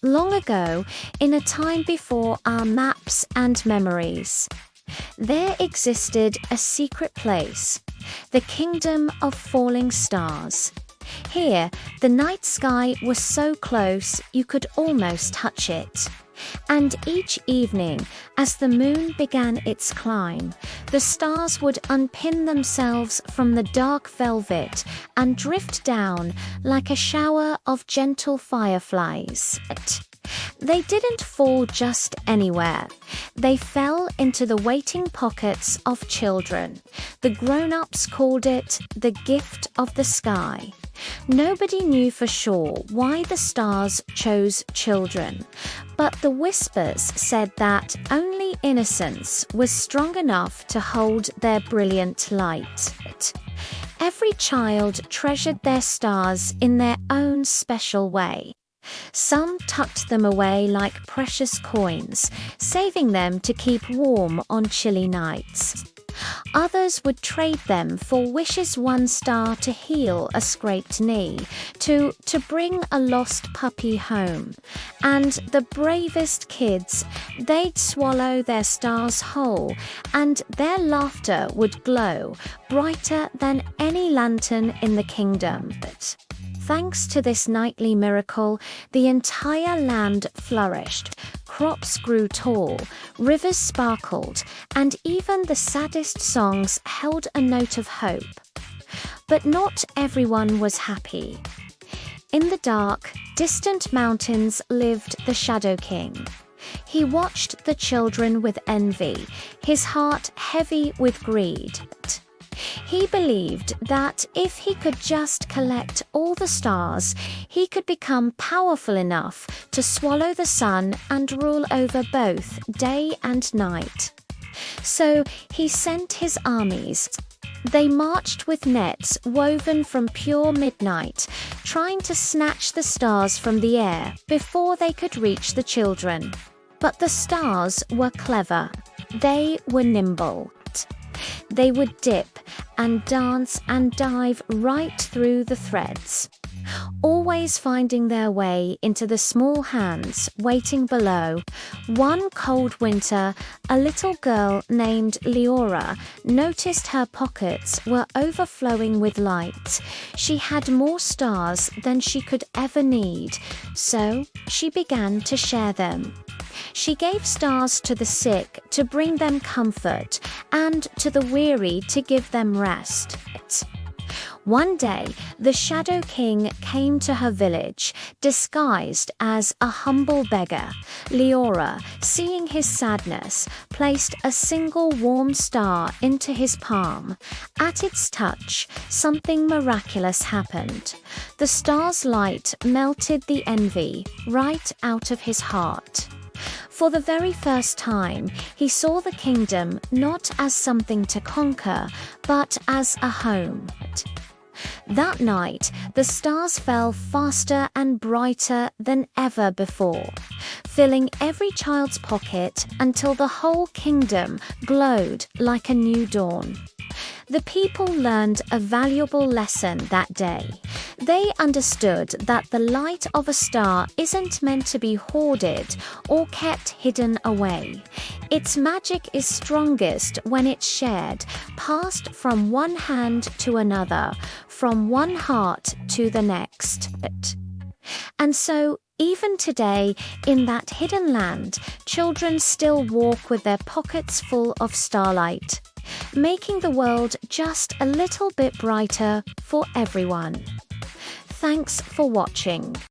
long ago, in a time before our maps and memories, there existed a secret place, the kingdom of falling stars. Here, the night sky was so close you could almost touch it. And each evening, as the moon began its climb, the stars would unpin themselves from the dark velvet and drift down like a shower of gentle fireflies. They didn't fall just anywhere. They fell into the waiting pockets of children. The grown-ups called it the gift of the sky. Nobody knew for sure why the stars chose children, but the whispers said that only innocence was strong enough to hold their brilliant light. Every child treasured their stars in their own special way. Some tucked them away like precious coins, saving them to keep warm on chilly nights. Others would trade them for wishes: one star to heal a scraped knee, to bring a lost puppy home. And the bravest kids, they'd swallow their stars whole, and their laughter would glow brighter than any lantern in the kingdom. But thanks to this nightly miracle, the entire land flourished. Crops grew tall, rivers sparkled, and even the saddest songs held a note of hope. But not everyone was happy. In the dark, distant mountains lived the Shadow King. He watched the children with envy, his heart heavy with greed. He believed that if he could just collect all the stars, he could become powerful enough to swallow the sun and rule over both day and night. So he sent his armies. They marched with nets woven from pure midnight, trying to snatch the stars from the air before they could reach the children. But the stars were clever. They were nimble. They would dip and dance and dive right through the threads, always finding their way into the small hands waiting below. One cold winter, a little girl named Leora noticed her pockets were overflowing with light. She had more stars than she could ever need, so she began to share them. She gave stars to the sick to bring them comfort, and to the weary to give them rest. One day, the Shadow King came to her village, disguised as a humble beggar. Leora, seeing his sadness, placed a single warm star into his palm. At its touch, something miraculous happened. The star's light melted the envy right out of his heart. For the very first time, he saw the kingdom not as something to conquer, but as a home. That night, the stars fell faster and brighter than ever before, filling every child's pocket until the whole kingdom glowed like a new dawn. The people learned a valuable lesson that day. They understood that the light of a star isn't meant to be hoarded or kept hidden away. Its magic is strongest when it's shared, passed from one hand to another, from one heart to the next. And so, even today, in that hidden land, children still walk with their pockets full of starlight, making the world just a little bit brighter for everyone. Thanks for watching.